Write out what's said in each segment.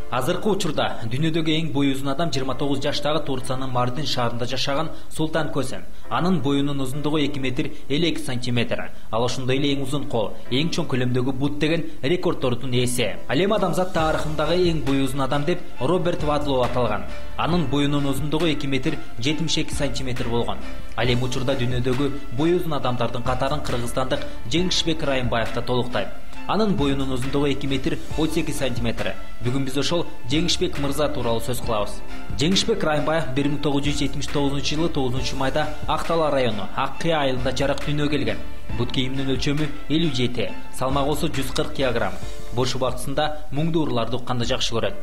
Азыркы учурда дүйнөдөгү эң бою узун адам 29 жаштагы Турциянын Мардин шаарында жашаган Султан Көсем. Анын боюнун узундугу 2 метр 52 сантиметр. Ал ошондой эле эң узун кол, эң чоң көлөмдөгү бут деген рекорддордун ээси. Ал эми адамзат тарыхындагы эң бою узун адам деп Роберт Вадлоу аталган. Анын боюнун узундугу 2 метр 72 сантиметр болгон. Ал эми учурда дүйнөдөгү бою узун адамдардын катарын кыргызстандык Жеңишбек Райымбаев да толуктайт. Анын боюнун узундугу 2 метр 38 сантиметр. Бүгүн биз ошол Жеңишбек мырза тууралуу сөз кылабыз. Жеңишбек Райымбаев 1979 жылы 9 майда Актала району Аккыя айылында жарак дүйнөгө келген. Бут кийиминин өлчөмү 57, салмагы болсо 140 кг. Бош убактысында муңду урларды укканды жакшы көрөт.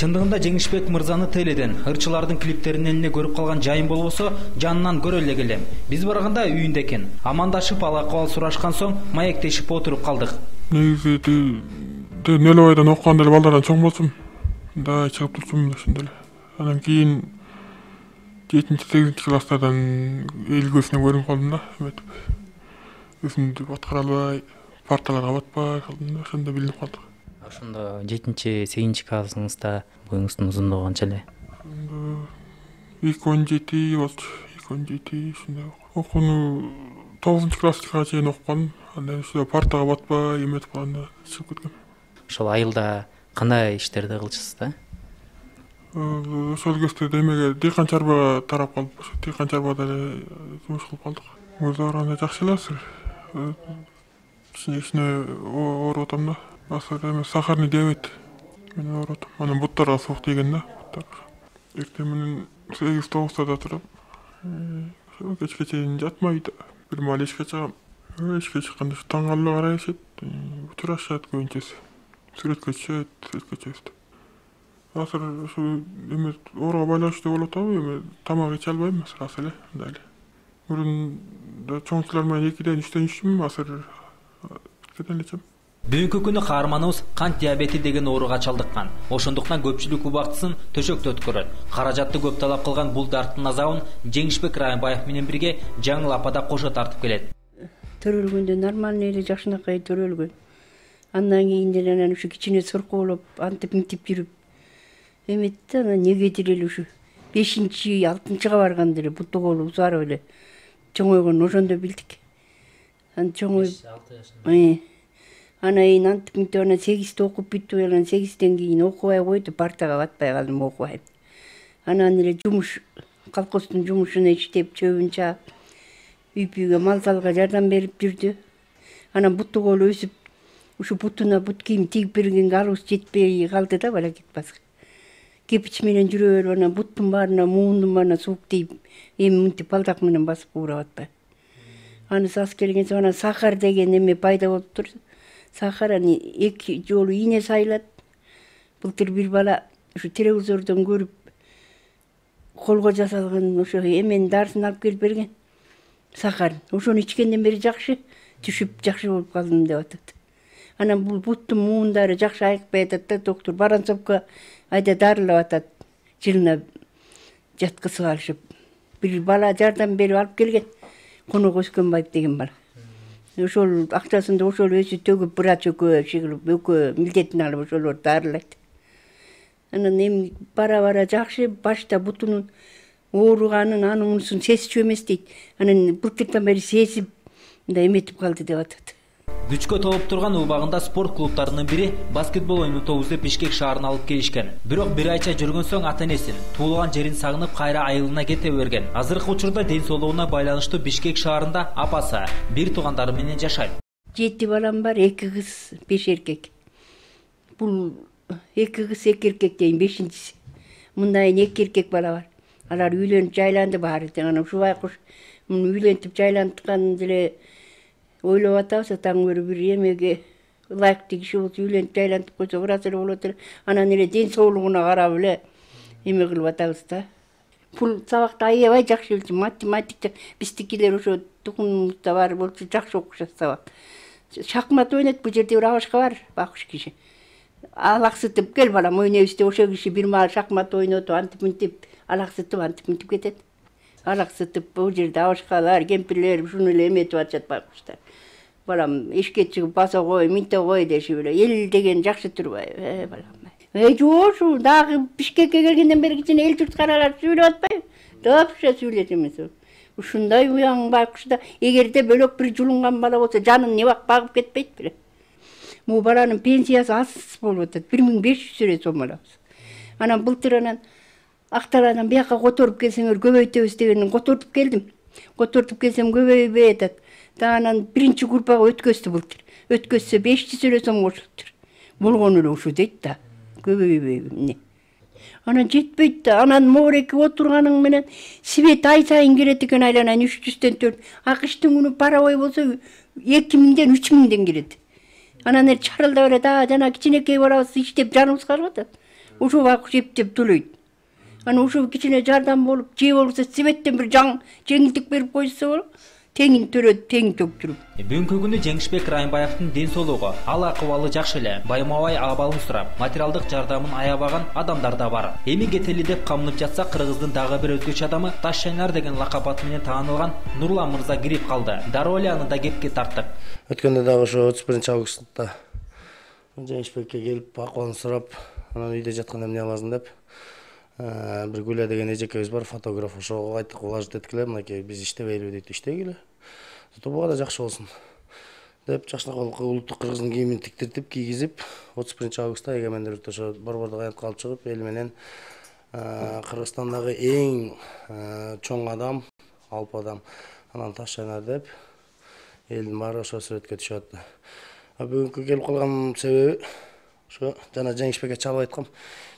Чындыгында Жеңишбек мырзаны теледен, ырчылардын клиптеринен эле көрүп калган жайым болбосо, жанынан көрө эле келем. Биз барганда үйүндө экен. Амандашып ала кабал сурашкан соң маектешип отуруп калдык. Негизи Нөлөбайдан окуганда эле балдардан чоң болсум. Да чыгып турчумун ошондо эле. Анан кийин 7-8 класстардан эл көзүнөн көрүнүп калдым да. Өзүмдү аткара албай, парталарга батпай калдым да, ошондо билинип калдык. Ошондо 7-8 классыңызда боюңуздун узундугу канча эле? 217 болчу, 217 ушундай. Окууну 9-класска чейин окугам. Андан ушул партага батпай эметип калганда чыгып кеткем. Ошол айылда кандай иштерди кылчусуз да? Ошол кезде демеге дыйкан чарбага тарап калып, ошо дыйкан чарбада эле жумуш кылып калдык. Өзү аараганда жакшы эле азыр. Кичине ооруп атам да. Асыр эме сахарный диабет менен ооруп атам. Анан буттарга суук тийген да. Эртең менен 8-9 туруп, кечке чейин жатмай бир маал эшикке чыгам. Эшикке чыкканда таң калып карайбышат, учурашат көбүнчөсү. Сүрөткө түшөт. Азыр ушу эме ооруга байланыштуу болуп атабы, эме тамак иче албайм азыр эле, мындай эле. Мурун да чоң кишилер менен 2-ден 3-тен ичтим, азыр кетен эле ичем. Бүгүнкү күнү каарманыбыз кант диабети деген ооруга чалдыккан. Ошондуктан көпчүлүк убактысын төшөктө өткөрөт. Каражатты көп талап кылган бул дарттын азабын Жеңишбек Райымбаев менен бирге Жаңыл апа да кошо тартып келет. Төрөлгөндө нормальный эле жакшынакай төрөлгөн. Андан кийин деле анан ушу кичине соркоолоп, антип жүрүп эметти, анан негедир эле ушу 5-6-га барганда эле буту колу узарып эле чоңойгон, ошондо билдик. Анан чоңойуп 6 жашында. Анан кийин антип анан 8-те окуп бүттү, анан 8-тен кийин окубай койду, партага батпай калдым, окубайм. Анан эле жумуш, колхоздун жумушуна иштеп, чөбүн чаап, үй-бүйгө, мал-салга жардам берип жүрдү. Анан буту колу өсүп, ушу бутуна бут кийим тигип бергенге алыбыз жетпей калды да, бала кетпас. Кепич менен жүрө берип, анан буттун баарына, муундун баарына суук тийип, эми мынтип балдак менен басып уура батпай. Анысы аз келген соң анан сахар деген эме пайда болуп турду. Сахар аны 2 жолу ийне сайлат. Былтыр бир бала ушу телевизордон көрүп колго жасалган ошо эменин дарысын алып келип берген. Сахар. Ошону ичкенден бери жакшы, түшүп жакшы болуп калдым деп атат. Анан бул буттун муундары жакшы айыкпай атат да, доктор Баранцовко айда дарылап атат. Жылына жаткызып алышып. Бир бала жардам берип алып келген. Конок Өскөнбаев деген бала. Ошол акчасында ошол өзү төгүп, врач экөө милдетин алып ошолорду дарылайт. Анан эми бара жакшы, башта бутунун ооруганын анын сезчү эмес дейт. Анан былтырдан бери сезип, мындай эметип калды деп атат. Күчкө толуп турган убагында спорт клубтарынын бири баскетбол ойнотобуз деп Бишкек шаарына алып келишкен. Бирок бир айча жүргөн соң ата-энесин, туулган жерин сагынып кайра айылына кете берген. Азыркы учурда ден соолугуна байланыштуу Бишкек шаарында апасы, бир туугандары менен жашайт. 7 балам бар, 2 кыз, 5 эркек. Бул 2 кыз, 2 эркек дейин 5-инчиси. Мындай 2 эркек бала бар. Алар үйлөнүп жайланды баары. Анан ушу байкуш үйлөнүп жайланткан деле ойлоп атабыз, атаң көрүп бир эмеге ылайыктуу киши болсо үйлөнүп жайлантып койсо бираз эле болот эле. Анан эле ден соолугуна карап эле эме кылып атабыз да. Бул сабакты аябай жакшы билчү, математика биздикилер ошо тукумубузда бар болчу, жакшы окушат сабак. Шахмат ойнойт, бул жерде бир абашка бар, байкуш киши. Алаксытып кел балам ойнойбуз деп ошол киши бир маал шахмат ойнотуп, антип алаксытып кетет. Алаксытып бул жерде абашкалар, кемпирлер ушуну эле эметип атышат байкуштар. балам эшикке чыгып баса кой, минте кой дешип эле. Эл деген жакшы турбайбы, балам. Жошу, дагы Бишкекке келгенден бери кичине эл журт каралар сүйлөп атпайбы? Дапша сүйлөт эмес. Ушундай уяң байкушта, эгерде бөлөк бир жулунган бала болсо, жанын не бак багып кетпейт беле. Бул баланын пенсиясы аз болуп атат, 1500 сом алабыз. Анан былтыр анан Актарадан бияка которуп келсеңер көбөйтөбүз дегенден которуп келдим. Которуп келсем көбөйбөй атат. Да анан биринчи группага өткөздү былтыр. Өткөзсө 500 сом кошулуптур. Болгону эле ушу дейт да. Көбөйбөйбү эмне. Анан жетпейт да. Анан моореке отурганың менен свет ай сайын келет экен айланан 300-дөн 4. Акыштын күнү парабой болсо 2000ден 3000ден келет. Анан чарылдап эле да жана кичинекей барабыз иштеп жаныбыз калып атат. Ушу бак эптеп төлөйт. Аны ушу кичине жардам болуп, же болбосо светтен бир жеңилдик берип койсо болот. Теңин төлөп, тең төктүрүп. Бүгүнкү күнү Жеңишбек Райымбаевдин ден соолугу, ал акыбалы жакшы эле. Байма-бай абалын сурап, материалдык жардамын аябаган адамдар да бар. Эми кетели деп камынып жатса, Кыргыздын дагы бир өзгөчө адамы Ташшайнар деген лакап аты менен таанылган Нурлан мырза кирип калды. Дароо эле аны да кепке тарттык. Өткөндө дагы ошо 31-августта Жеңишбекке келип акыбалын сурап, анан үйдө жатканда эмне аласың деп bir Gülya деген эжекебиз бар, фотограф, ошого айттык, улажыт эткиле, мынакей биз иштебейлиби дейт, иштегиле. Буга да жакшы болсун деп жакшынакай улуттук кыргыздын кийимин тиктиртип, кийгизип, 31-августта эгемендер ошо борбордук аянтка алып чыгып, эл менен Кыргызстандагы эң чоң адам, алып адам, анан Ташшайнар деп элдин баары ошо сүрөткө түшүп атты. Бүгүнкү келип калган себеби ошо жана Жеңишбекке чалып айткам,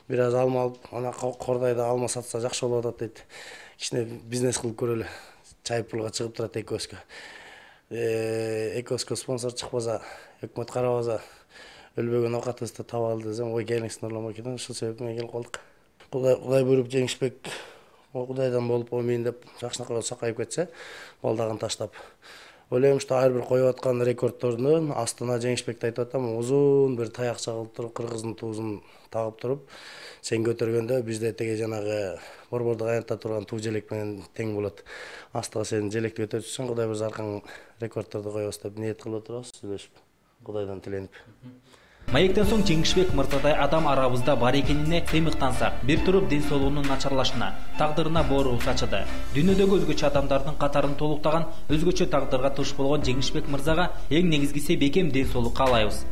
бир аз алма алып, ана Кордайда алма сатса жакшы болуп атат дейт. Кичине бизнес кылып көрөлү. Чай пулга чыгып турат экөөскө. Экөөскө спонсор чыкпаса, өкмөт карабаса, өлбөгөн оокатыбызды таба алды десем, ой келиңиз Нурлан Бакеден, ушул себептен менен келип калдык. Кудай буйруп Жеңишбек Кудайдан болуп оймейин деп жакшынакай сакайып кетсе, балдагын таштап. Ойлойм, что ар бир коюп аткан рекордтордун астына Жеңишбекти айтып атам, узун бир таякча кылып туруп, Кыргыздын туузун тагып туруп, сен көтөргөндө бизде теге жанагы борбордук аянтта турган туу желек менен тең болот. Астыга сен желекти көтөрүпсүң, Кудай буйруса аркаң рекордторду коебуз деп ниет кылып отурабыз, сүйлөшүп, Кудайдан тиленип. Маектен соң Жеңишбек мырзадай адам арабызда бар экенине сыймыктансак, бир туруп ден соолугунун начарлашына, тагдырына боору сачыды. Дүйнөдөгү өзгөчө адамдардын катарын толуктаган, өзгөчө тагдырга туш болгон Жеңишбек мырзага эң негизгиси бекем ден соолук каалайбыз.